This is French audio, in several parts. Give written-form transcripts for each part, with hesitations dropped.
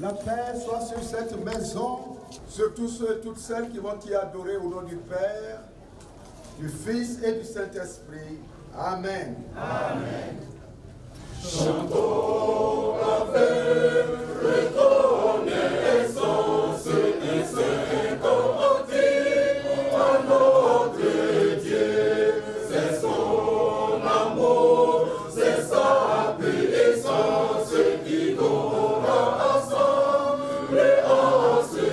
La paix soit sur cette maison, sur tous ceux et toutes celles qui vont y adorer au nom du Père, du Fils et du Saint-Esprit. Amen. Amen. Chantons avec reconnaissance et sympathie à notre Dieu. C'est son amour, c'est sa puissance qui nous rassemble en ce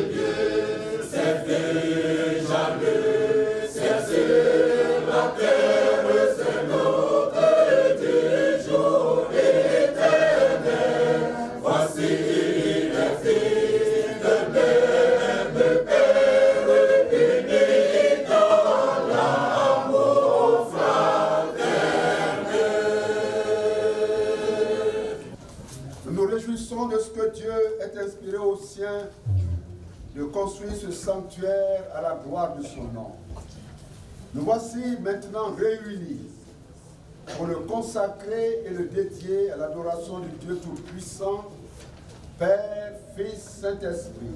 Dieu. C'est déjà le ciel sur la terre, c'est notre Dieu jour éternel. Voici les fils de même Père, unis dans l'amour fraternel. Nous nous réjouissons de ce que Dieu ait inspiré aux siens de construire ce sanctuaire à la gloire de son nom. Nous voici maintenant réunis pour le consacrer et le dédier à l'adoration du Dieu Tout-Puissant, Père, Fils, Saint-Esprit.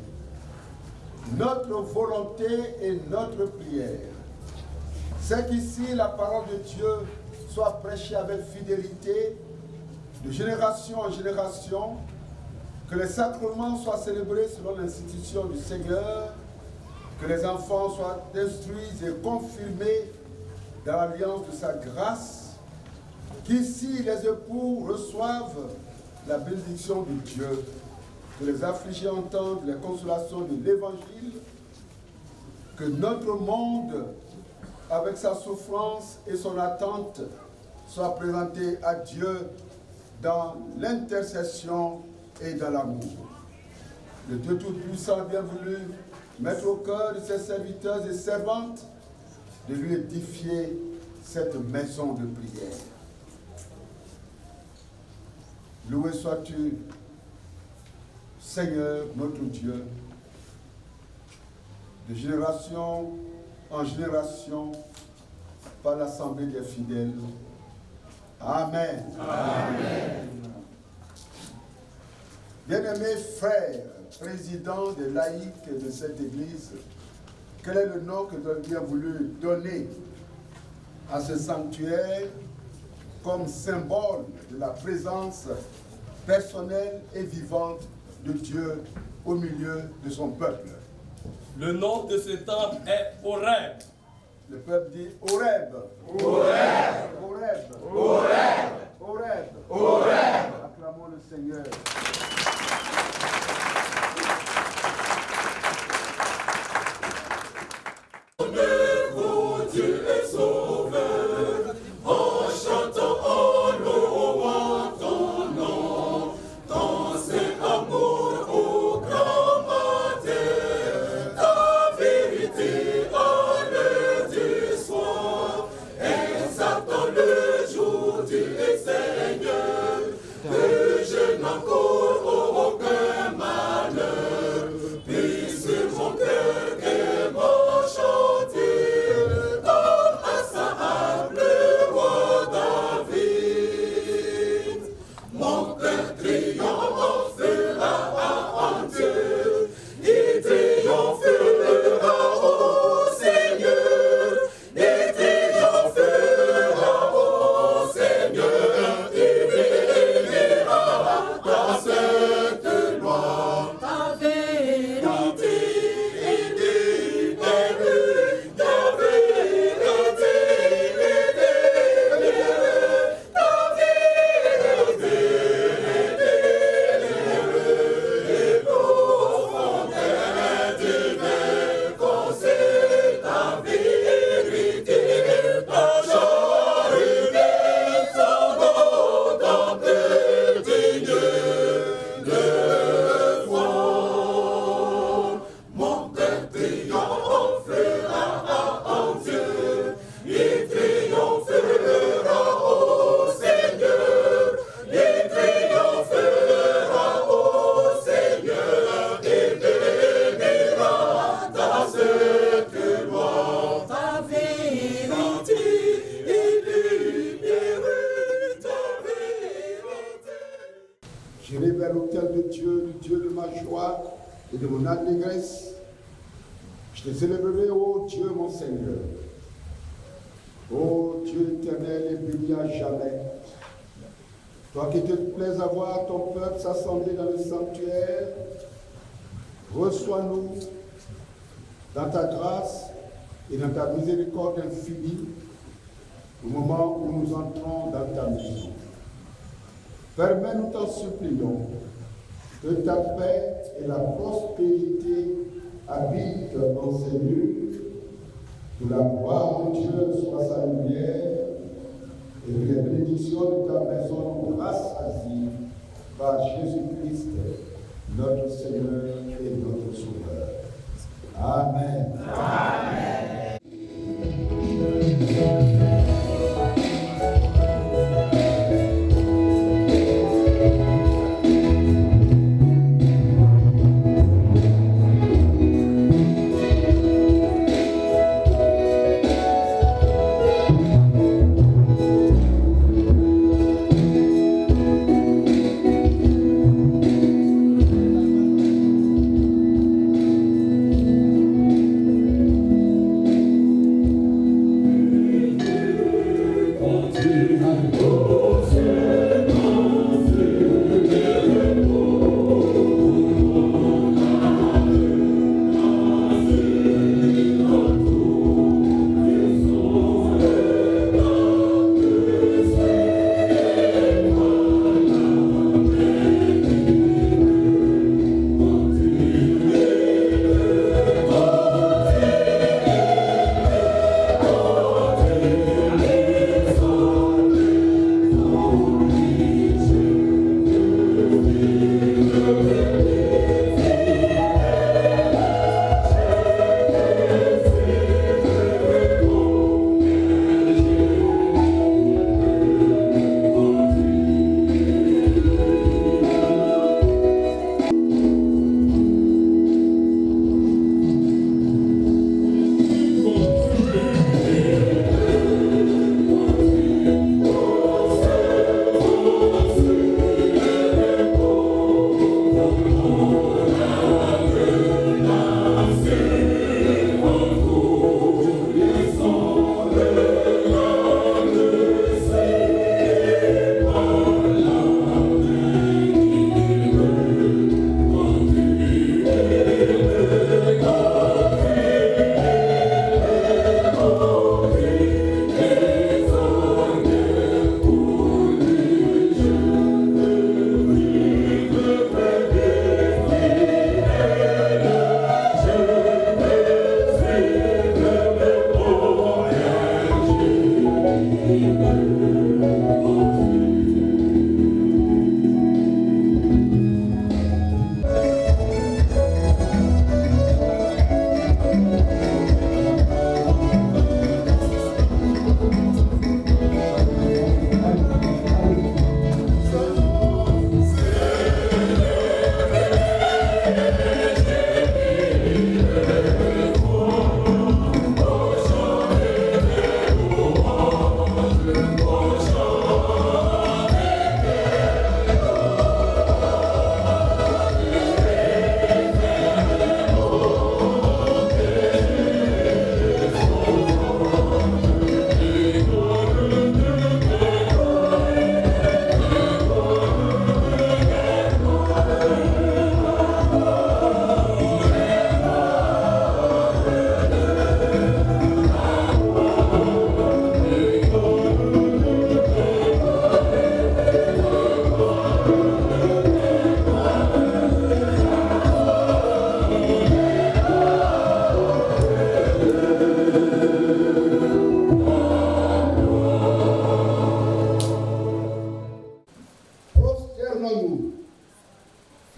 Notre volonté et notre prière, c'est qu'ici la parole de Dieu soit prêchée avec fidélité, de génération en génération, que les sacrements soient célébrés selon l'institution du Seigneur, que les enfants soient instruits et confirmés dans l'alliance de sa grâce, qu'ici les époux reçoivent la bénédiction de Dieu, que les affligés entendent les consolations de l'Évangile, que notre monde, avec sa souffrance et son attente, soit présenté à Dieu dans l'intercession et dans l'amour. Le Dieu Tout-Puissant a bien voulu mettre au cœur de ses serviteurs et servantes de lui édifier cette maison de prière. Loué sois-tu, Seigneur notre Dieu, de génération en génération, par l'assemblée des fidèles. Amen. Amen. Bien-aimés frères, présidents des laïcs de cette église, quel est le nom que Dieu a bien voulu donner à ce sanctuaire comme symbole de la présence personnelle et vivante de Dieu au milieu de son peuple? Le nom de ce temple est Horeb. Le peuple dit Horeb. Horeb. Horeb. Horeb. Horeb. Horeb. Acclamons le Seigneur. Honneur Dieu est sauveur, en chantant, en louant ton nom, dans cet amour au grand matin, ta vérité à l'heure du soir, exaltant le jour du Seigneur, que je n'encours aucun malheur, puisque mon cœur aimant chanter, comme à sa harpe le roi David. Mon cœur triomphera en Dieu, il triomphera au Seigneur, il triomphera au Seigneur, il brillera dans ce aller vers l'autel de Dieu, le Dieu de ma joie et de mon allégresse. Je te célébrerai, ô Dieu, mon Seigneur. Ô Dieu éternel et béni à jamais. Toi qui te plais à voir ton peuple s'assembler dans le sanctuaire, reçois-nous dans ta grâce et dans ta miséricorde infinie au moment où nous entrons dans ta maison. Permets, nous t'en supplions, que ta paix et la prospérité habitent dans ces lieux, que la gloire de Dieu soit sa lumière et que les bénédictions de ta maison nous rassasient par Jésus-Christ, notre Seigneur et notre Sauveur. Amen. Amen.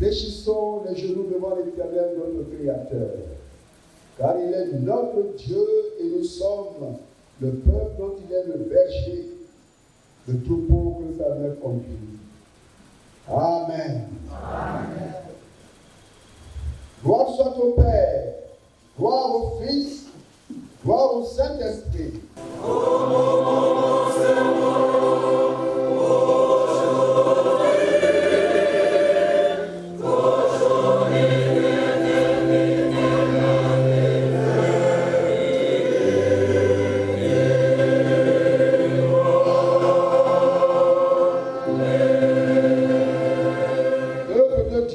Fléchissons les genoux devant l'Éternel, notre Créateur. Car il est notre Dieu et nous sommes le peuple dont il est le berger, le troupeau que sa mère conduit. Amen. Amen. Gloire soit au Père, gloire au Fils, gloire au Saint-Esprit.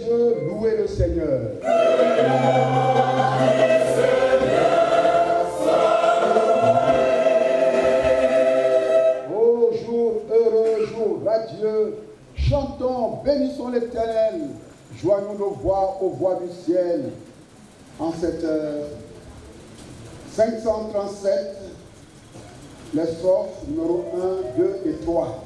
Dieu, louez le Seigneur. Ô jour heureux, jour radieux, chantons, bénissons l'Éternel, joignons nos voix aux voix du ciel. En cette heure, 537, les strophes numéro 1, 2 et 3.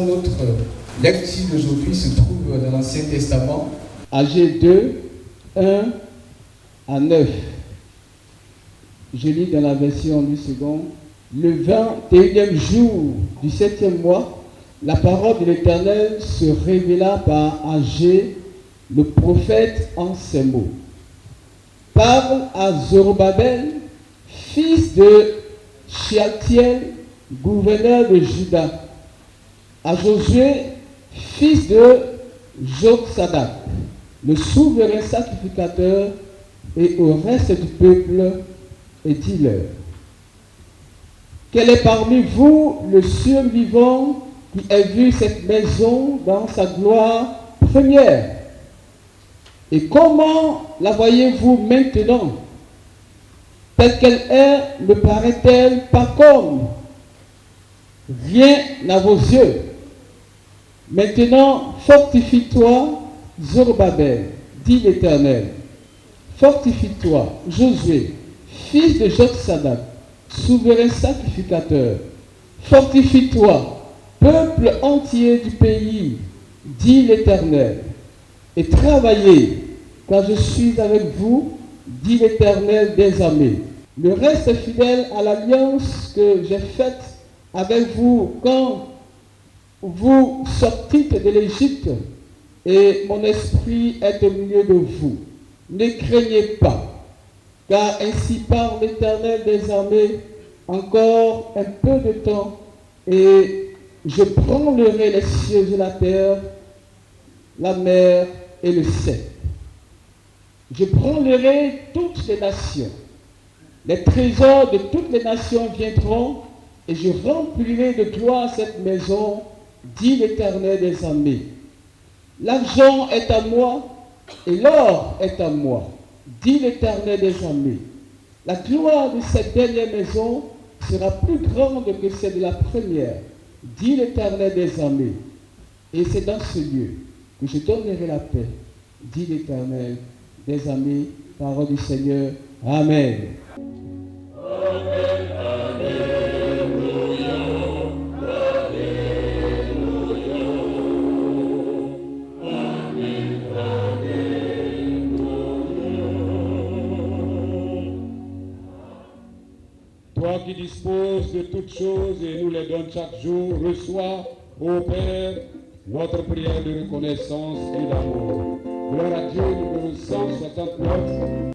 Notre lecture d'aujourd'hui se trouve dans l'Ancien Testament. Agé 2, 1 à 9. Je lis dans la version du second. Le 21e jour du 7e mois, la parole de l'Éternel se révéla par Agé, le prophète, en ces mots. Parle à Zorobabel, fils de Shealtiel, gouverneur de Juda, à Josué, fils de Jotsadak, le souverain sacrificateur, et au reste du peuple, et dis-leur: quel est parmi vous le survivant qui ait vu cette maison dans sa gloire première? Et comment la voyez-vous maintenant? Telle qu'elle est, ne paraît-elle pas comme rien à vos yeux? Maintenant, fortifie-toi, Zorobabel, dit l'Éternel. Fortifie-toi, Josué, fils de Jotsadak, souverain sacrificateur. Fortifie-toi, peuple entier du pays, dit l'Éternel. Et travaillez, car je suis avec vous, dit l'Éternel des armées. Le reste fidèle à l'alliance que j'ai faite avec vous quand vous sortîtes de l'Égypte, et mon esprit est au milieu de vous. Ne craignez pas, car ainsi parle l'Éternel des armées, encore un peu de temps, et je branlerai les cieux et la terre, la mer et le ciel. Je branlerai toutes les nations. Les trésors de toutes les nations viendront, et je remplirai de gloire cette maison, dit l'Éternel des armées. L'argent est à moi, et l'or est à moi, dit l'Éternel des armées. La gloire de cette dernière maison sera plus grande que celle de la première, dit l'Éternel des armées. Et c'est dans ce lieu que je donnerai la paix, dit l'Éternel des armées. Parole du Seigneur. Amen. Toi qui disposes de toutes choses et nous les donnes chaque jour, reçois, ô Père, notre prière de reconnaissance et d'amour. Gloire à Dieu, numéro 169.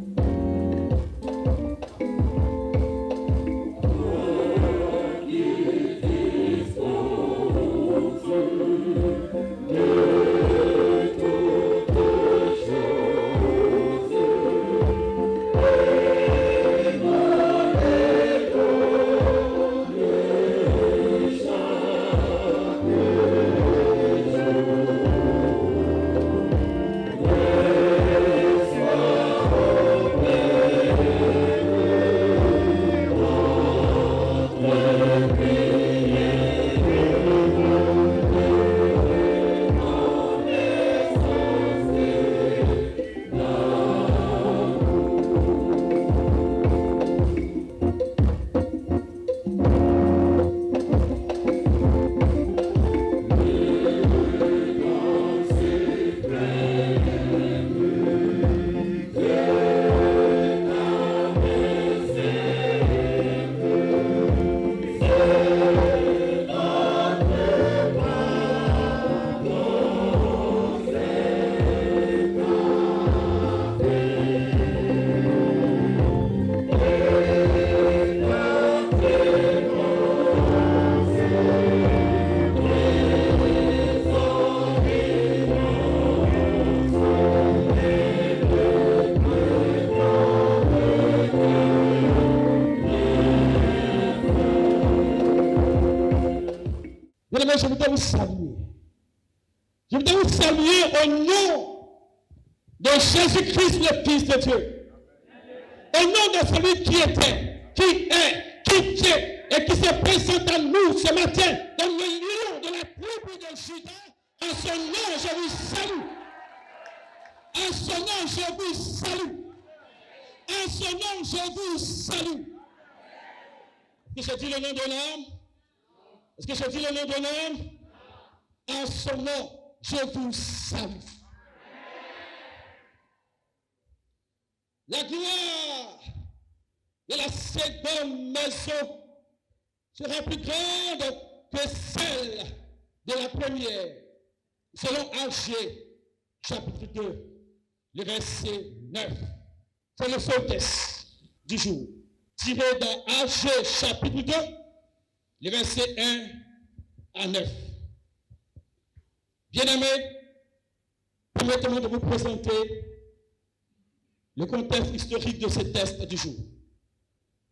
Je voudrais vous saluer. Je voudrais vous saluer au nom de Jésus-Christ, le Fils de Dieu. Au nom de celui qui était, qui est, qui est et qui se présente à nous ce matin dans le lion de la tribu de Juda. En son nom, je vous salue. En son nom, je vous salue. En son nom, je vous salue. Est-ce que je dis le nom de l'homme? Est-ce que je dis le nom de l'homme? En son nom, je vous salue. La gloire de la seconde maison sera plus grande que celle de la première. Selon Agé, chapitre 2, le verset 9. C'est le seul texte du jour. Tiré dans Agé, chapitre 2, le verset 1 à 9. Bien-aimés, permettez-moi de vous présenter le contexte historique de ce texte du jour.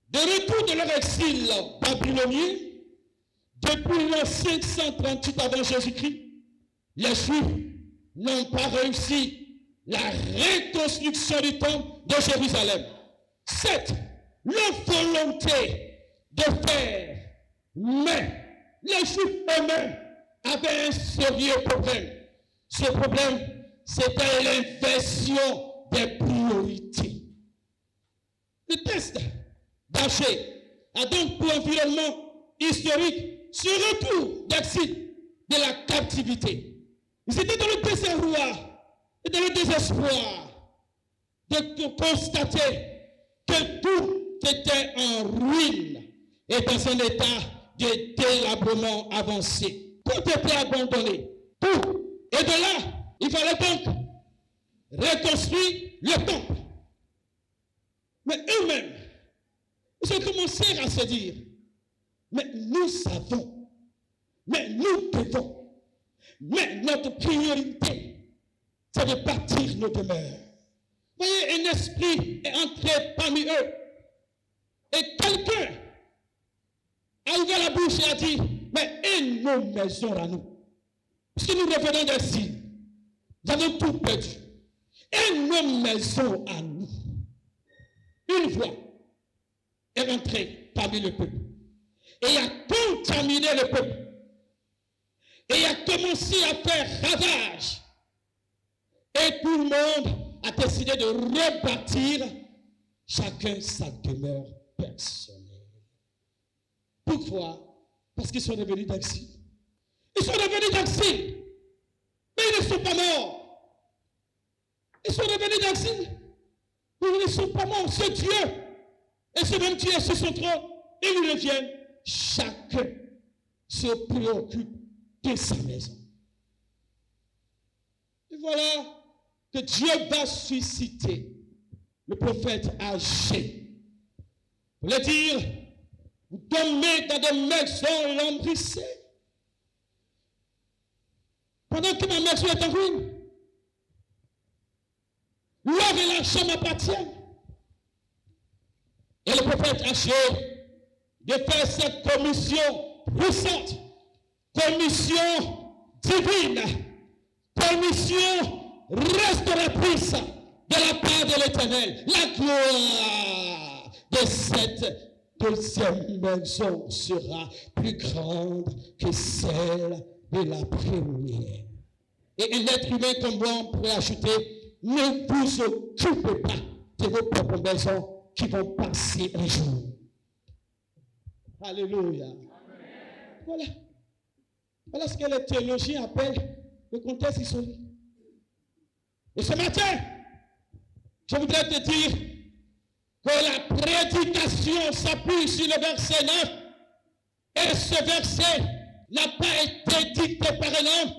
De retour de leur exil babylonien, depuis l'an 538 avant Jésus-Christ, les Juifs n'ont pas réussi la reconstruction du temple de Jérusalem. 7. La volonté de faire. Mais les Juifs eux-mêmes avaient un sérieux problème. Ce problème, c'était l'inversion des priorités. Le texte d'Achée a donc pour environnement historique ce retour d'exil de la captivité. Ils étaient dans le désarroi et dans le désespoir de constater que tout était en ruine et dans un état de délabrement avancé. Tout était abandonné. Tout. Et de là, il fallait donc reconstruire le temple. Mais eux-mêmes, ils ont commencé à se dire, mais nous savons, mais nous devons, mais notre priorité, c'est de bâtir nos demeures. Vous voyez, un esprit est entré parmi eux. Et quelqu'un a ouvert la bouche et a dit, mais et nos maisons à nous? Puisque nous revenons d'exil, nous avons tout perdu. Et nos maisons à nous? Une voix est rentrée parmi le peuple. Et a contaminé le peuple. Et a commencé à faire ravage. Et tout le monde a décidé de rebâtir chacun sa demeure personnelle. Pourquoi? Parce qu'ils sont revenus d'exil. Ils sont revenus d'exil. Mais ils ne sont pas morts. Ils sont revenus d'exil. Mais ils ne sont pas morts. C'est Dieu. Et ce même Dieu sur son trône. Ils reviennent. Chacun se préoccupe de sa maison. Et voilà que Dieu va susciter le prophète Agé. Pour le dire, vous dormez dans des maisons lambrissées. Pendant que ma maison est en ruine, l'or et l'argent m'appartiennent. Et le prophète Agé de faire cette commission puissante, commission divine, commission restauratrice de la part de l'Éternel. La gloire de cette deuxième maison sera plus grande que celle de la première. Et un être humain comme moi pourrait ajouter, ne vous occupez pas de vos propres maisons qui vont passer un jour. Alléluia. Voilà. Voilà ce que les théologiens appellent le contexte historique. Et ce matin, je voudrais te dire que la prédication s'appuie sur le verset 9. Et ce verset n'a pas été dicté par un homme.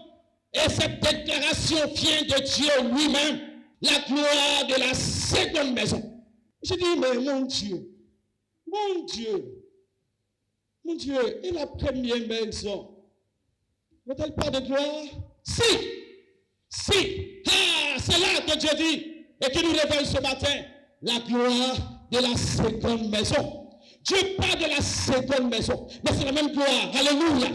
Et cette déclaration vient de Dieu lui-même. La gloire de la seconde maison. Je dis, mais mon Dieu, mon Dieu, et la première maison, n'a-t-elle pas de gloire? Si. Ah, c'est là que Dieu dit, et qui nous révèle ce matin, la gloire de la seconde maison. Dieu parle de la seconde maison, mais c'est la même gloire. Alléluia.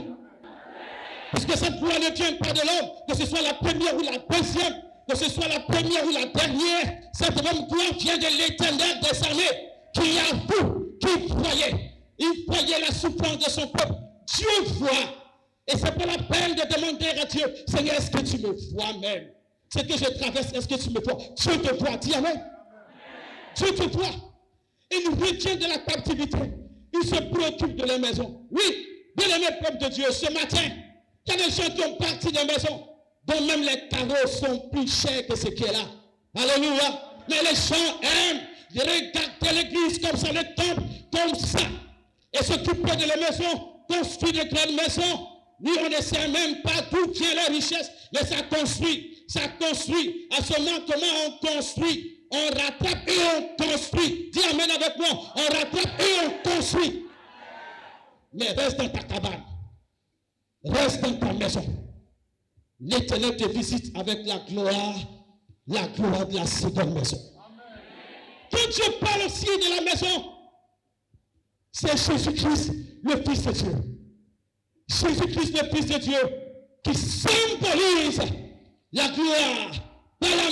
Parce que cette gloire ne vient pas de l'homme, que ce soit la première ou la deuxième, que ce soit la première ou la dernière, cette même gloire vient de l'Éternel des armées, qui a vous, qui voyez. Il voyait la souffrance de son peuple. Dieu voit. Et c'est pas la peine de demander à Dieu, Seigneur, est-ce que tu me vois même? Ce que je traverse, est-ce que tu me vois? Dieu te voit, dis amen. Dieu te voit. Il nous retient de la captivité. Il se préoccupe de la maison. Oui, bien-aimé peuple de Dieu, ce matin, il y a des gens qui ont parti de maison, dont même les carreaux sont plus chers que ce qui est là. Alléluia. Mais les gens aiment regarder l'église comme ça, le temple comme ça. Et s'occuper de la maison, construire de grandes maisons. Nous, on ne sait même pas d'où vient la richesse, mais ça construit. À ce moment, comment on construit? On rattrape et on construit. Dis amen avec moi. On rattrape et on construit. Mais reste dans ta cabane. Reste dans ta maison. L'Éternel te visite avec la gloire de la seconde maison. Quand Dieu parle aussi de la maison, c'est Jésus-Christ, le Fils de Dieu. Jésus-Christ, le Fils de Dieu, qui symbolise la gloire par la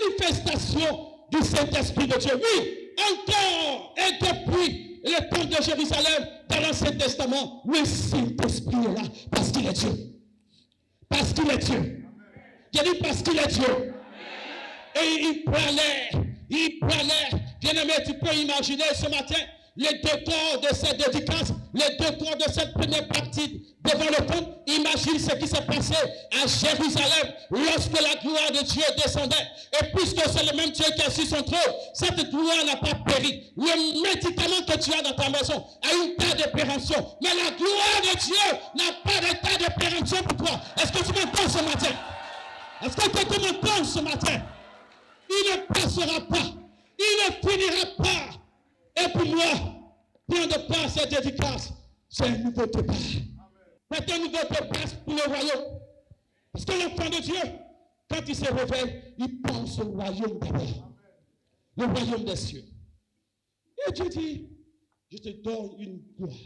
manifestation du Saint-Esprit de Dieu. Oui, encore et depuis le temps de Jérusalem, dans l'Ancien Testament, le Saint-Esprit est là parce qu'il est Dieu. Parce qu'il est Dieu. J'ai dit parce qu'il est Dieu. Et il parlait. Bien-aimé, tu peux imaginer ce matin les décors de cette dédicace, les décors de cette première partie devant le temple. Imagine ce qui s'est passé à Jérusalem lorsque la gloire de Dieu descendait. Et puisque c'est le même Dieu qui a sur son trône, cette gloire n'a pas péri. Le médicament que tu as dans ta maison a une date de péremption. Mais la gloire de Dieu n'a pas de date de péremption pour toi. Est-ce que tu m'entends ce matin? Est-ce que tu m'entends ce matin? Il ne passera pas. Il ne finira pas. Et pour moi, prendre part à cette dédicace, c'est un nouveau départ. C'est un nouveau départ pour le royaume. Parce que l'enfant de Dieu, quand il se réveille, il pense au royaume d'abord. Le royaume des cieux. Et Dieu dit, je te donne une gloire.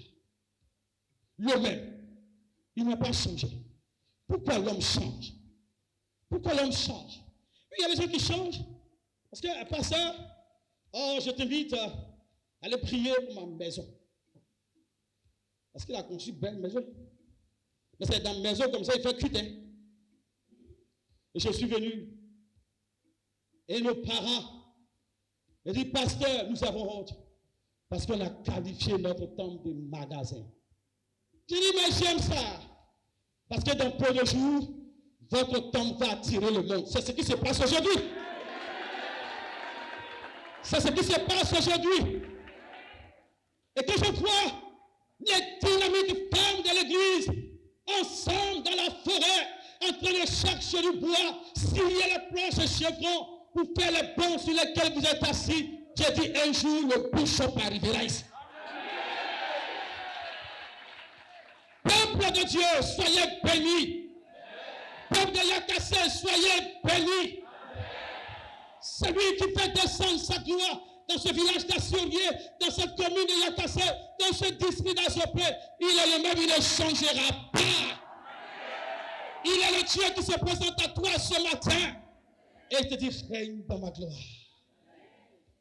Le même, il n'a pas changé. Pourquoi l'homme change? Pourquoi l'homme change? Il y a des gens qui changent. Parce qu'à part ça, je t'invite à aller prier pour ma maison. Parce qu'il a conçu une belle maison. Mais c'est dans ma maison comme ça, il fait cuite. Et je suis venu. Et nos parents ont dit, pasteur, nous avons honte. Parce qu'on a qualifié notre temple de magasin. J'ai dit, mais j'aime ça. Parce que dans peu de jours, votre temple va attirer le monde. C'est ce qui se passe aujourd'hui. C'est ce qui se passe aujourd'hui. Et que je vois les dynamiques femmes de l'église ensemble dans la forêt, en train de chercher du bois, scier les planches chevrons pour faire les bancs sur lesquels vous êtes assis. J'ai dit un jour, le bishop arrivera ici. Peuple de Dieu, soyez bénis. Peuple de Yakassé, soyez bénis. Celui qui fait descendre sa gloire dans ce village d'Assurier, dans cette commune de Yakassé, dans ce district d'Azopé, il est le même, il ne changera pas. Il est le Dieu qui se présente à toi ce matin et il te dit, règne dans ma gloire.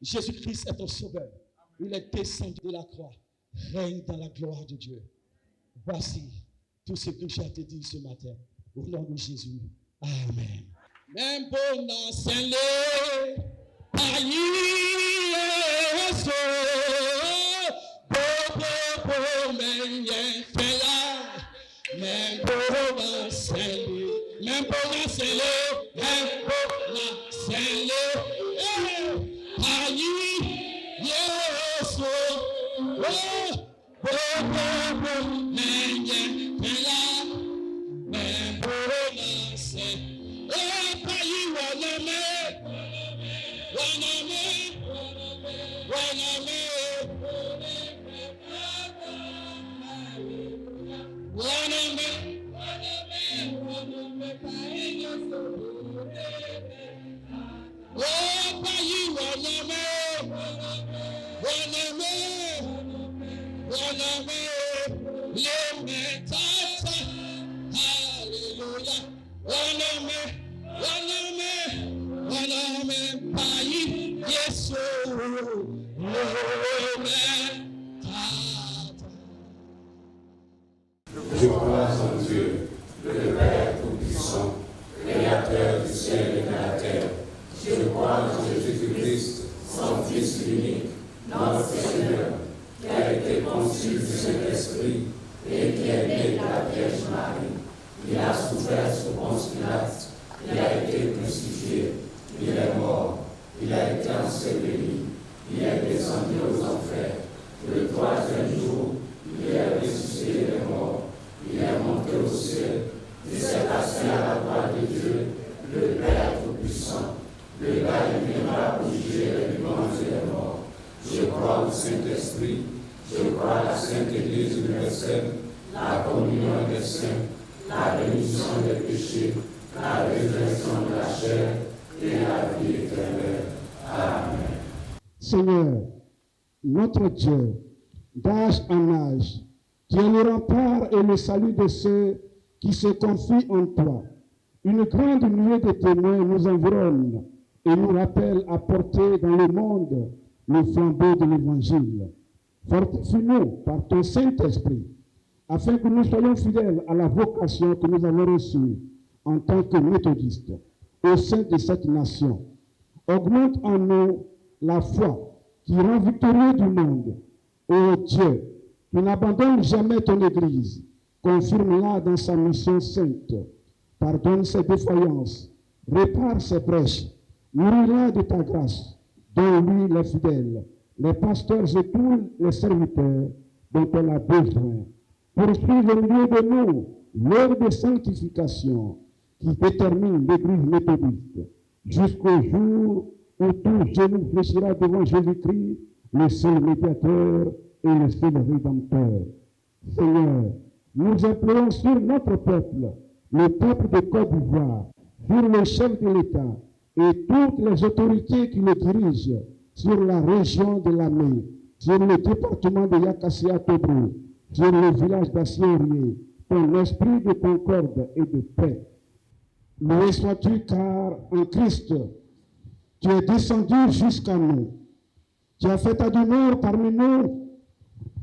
Jésus-Christ est ton sauveur. Il est descendu de la croix. Règne dans la gloire de Dieu. Voici tout ce que j'ai à te dire ce matin. Au nom de Jésus. Amen. Même pour n'enseigner, aïe, même pour n'enseigner, même pour n'enseigner, même pour n'enseigner, aïe, yes, Je crois en Dieu, le Père Tout-Puissant, Créateur du ciel et de la terre. Je crois en Jésus-Christ, son Fils unique, notre Seigneur, qui a été conçu du Saint-Esprit et qui est né de la Vierge Marie. Il a souffert sous Ponce Pilate, il a été crucifié, il est mort, il a été enseveli, il est descendu aux enfers. Le troisième jour, il est ressuscité des morts. Il est monté au ciel, il s'est assis à la droite de Dieu, le Père Tout-Puissant. Le gars viendra pour juger les vivants et les morts. Je crois au Saint-Esprit, je crois à la Sainte Église universelle, la communion des saints, la rémission des péchés, la résurrection de la chair et la vie éternelle. Amen. Seigneur, notre Dieu, d'âge en âge, qui est le rempart et le salut de ceux qui se confient en toi. Une grande nuée de témoins nous environne et nous rappelle à porter dans le monde le flambeau de l'Évangile. Fortifie-nous par ton Saint-Esprit, afin que nous soyons fidèles à la vocation que nous avons reçue en tant que méthodistes au sein de cette nation. Augmente en nous la foi qui rend victorieux du monde. Ô Dieu, tu n'abandonnes jamais ton Église, confirme-la dans sa mission sainte, pardonne ses défaillances, répare ses brèches, nourris-la de ta grâce, dont lui les fidèles, les pasteurs et tous les serviteurs dont elle a besoin. Poursuive au milieu de nous l'œuvre de sanctification qui détermine l'Église méthodiste, jusqu'au jour où tout genou fléchira devant Jésus-Christ, le seul médiateur et le seul rédempteur. Seigneur, nous implorons sur notre peuple, le peuple de Côte d'Ivoire, sur le chef de l'État et toutes les autorités qui le dirigent, sur la région de Lamé, sur le département de Yakassia-Tobrou, sur le village d'Assiorié, ton esprit de concorde et de paix. Loué sois-tu, car en Christ, tu es descendu jusqu'à nous. Tu as fait ta demeure parmi nous.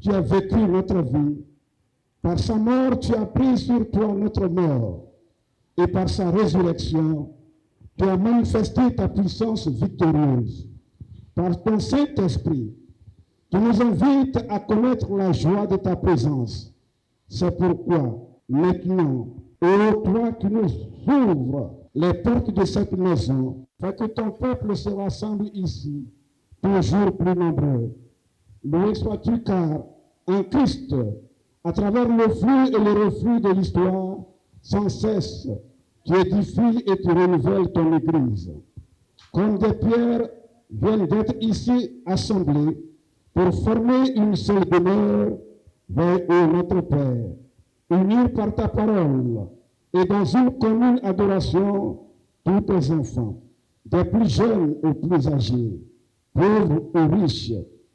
Tu as vécu notre vie. Par sa mort, tu as pris sur toi notre mort. Et par sa résurrection, tu as manifesté ta puissance victorieuse. Par ton Saint-Esprit, tu nous invites à connaître la joie de ta présence. C'est pourquoi, maintenant, ô toi qui nous ouvres les portes de cette maison, fais que ton peuple se rassemble ici, toujours plus nombreux. Loué sois-tu, car en Christ, à travers le flux et le reflux de l'histoire, sans cesse, tu édifies et tu renouvelles ton Église. Comme des pierres viennent d'être ici assemblées pour former une seule demeure vers notre Père, unis par ta parole et dans une commune adoration, tous tes enfants, des plus jeunes aux plus âgés, pauvres ou riches,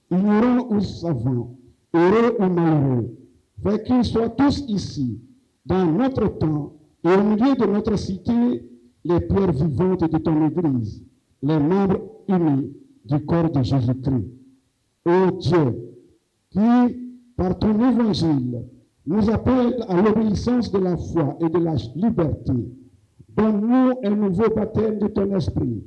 ignorants ou savants, heureux ou malheureux, fais qu'ils soient tous ici, dans notre temps et au milieu de notre cité, les pierres vivantes de ton Église, les membres unis du corps de Jésus-Christ. Ô Dieu, qui, par ton évangile, nous appelle à l'obéissance de la foi et de la liberté, donne-nous un nouveau baptême de ton esprit,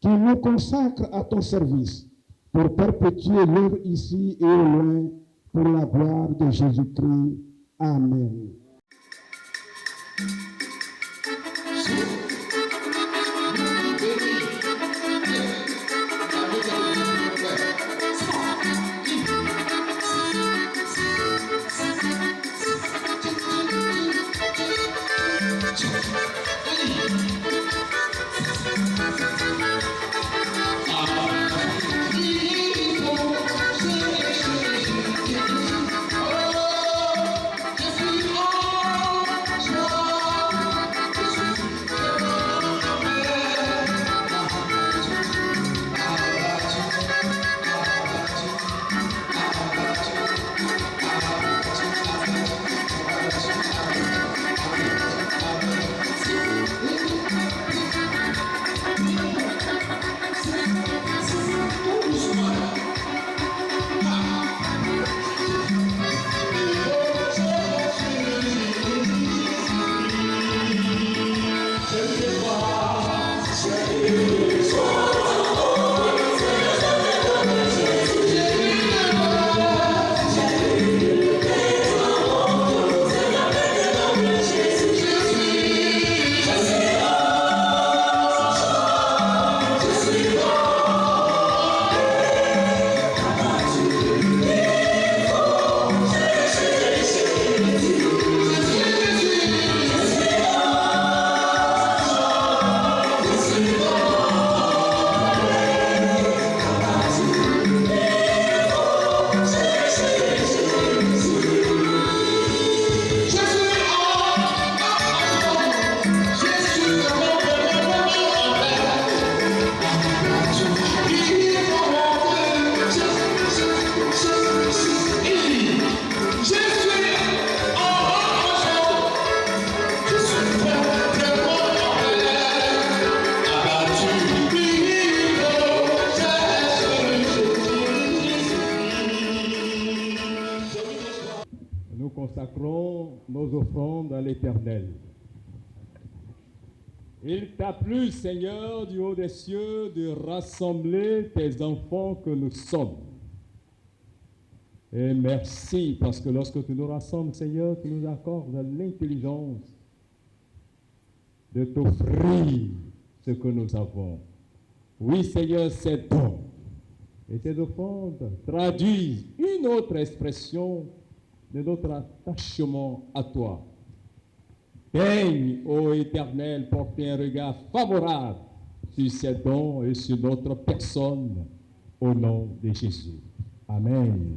qui nous consacre à ton service, pour perpétuer l'œuvre ici et au loin, pour la gloire de Jésus-Christ. Amen. consacrons nos offrandes à l'Éternel. Il t'a plu, Seigneur, du haut des cieux, de rassembler tes enfants que nous sommes. Et merci, parce que lorsque tu nous rassembles, Seigneur, tu nous accordes l'intelligence de t'offrir ce que nous avons. Oui, Seigneur, c'est bon. Et ces offrandes traduisent une autre expression de notre attachement à toi. Daigne, ô Éternel, porter un regard favorable sur ces dons et sur notre personne, au nom de Jésus. Amen.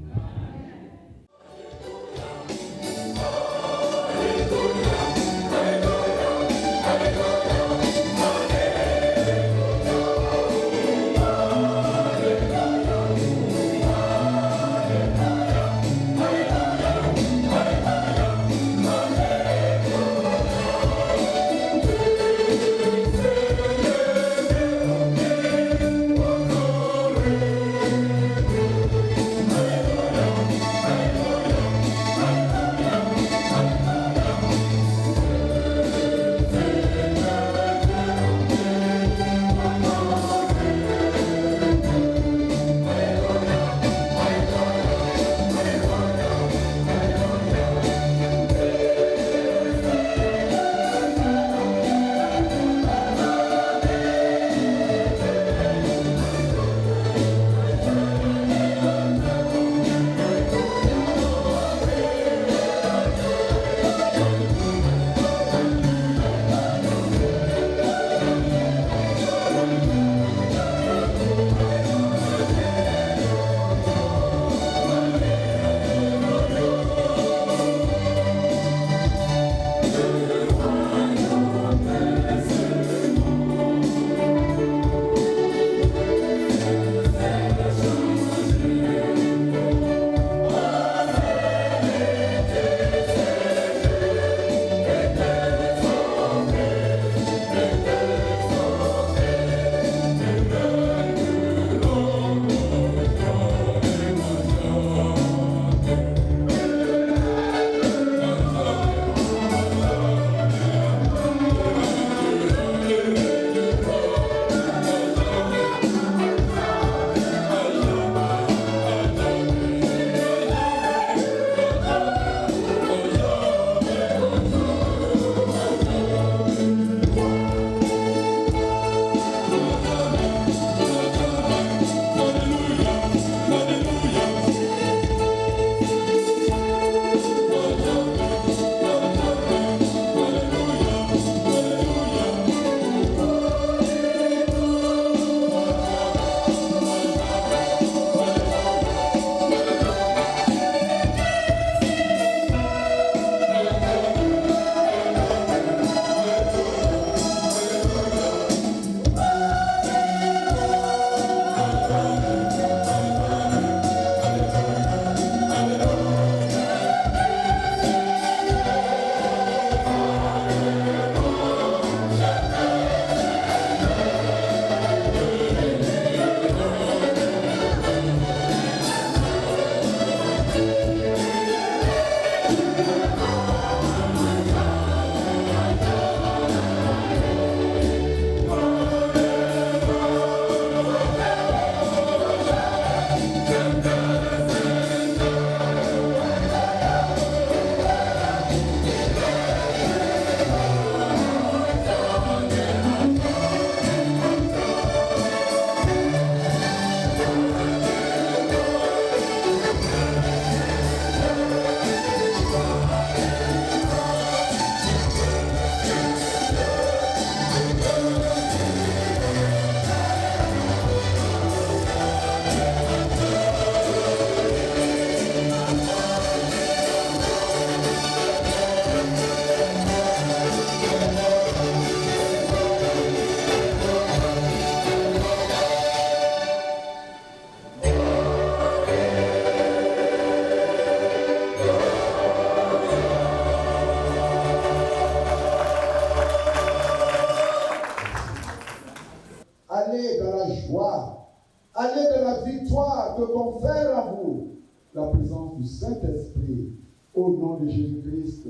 Allez dans la joie, allez dans la victoire que confère à vous la présence du Saint-Esprit au nom de Jésus-Christ,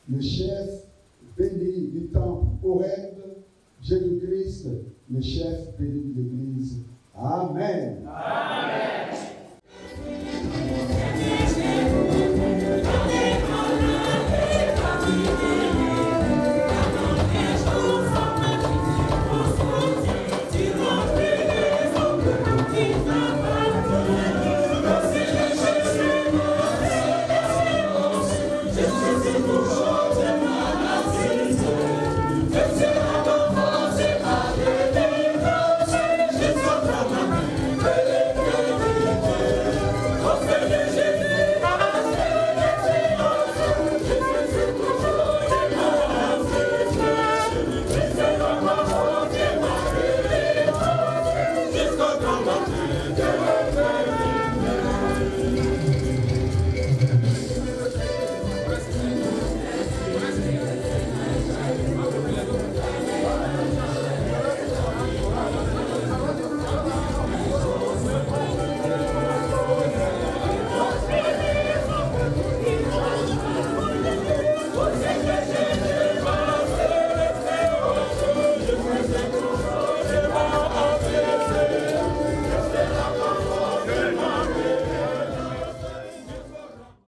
le chef béni du temple Horeb, Jésus-Christ, le chef béni de l'Église. Amen. Amen. Thank you.